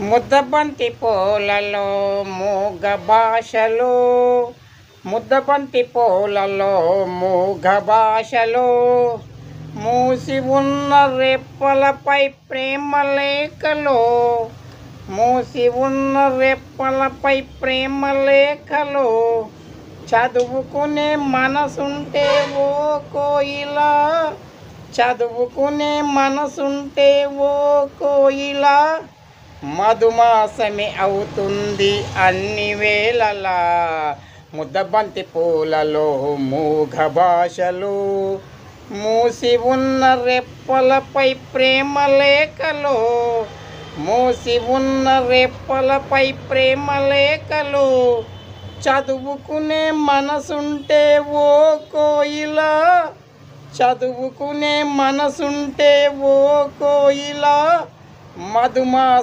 ముద్దబంతి పూలలో మూగ భాషలో, ముద్దబంతి పూలలో మూగ భాషలో, మూసి ఉన్న రెప్పలపై ప్రేమ లేఖలో, మూసి ఉన్న రెప్పలపై ప్రేమ లేఖలో, చదువుకునే మనసుంటే ఓ కోయిలా, చదువుకునే మనసుంటే ఓ కోయిలా, మధుమాసమే అవుతుంది అన్ని వేళలా. ముద్దబంతి పూలలో మూగ భాషలు, మూసి ఉన్న రెప్పలపై ప్రేమ లేఖలు, మూసి ఉన్న రెప్పలపై ప్రేమ లేఖలు, చదువుకునే మనసుంటే ఓ కోయిలా, చదువుకునే మనసుంటే ఓ కోయిలా, మధుమా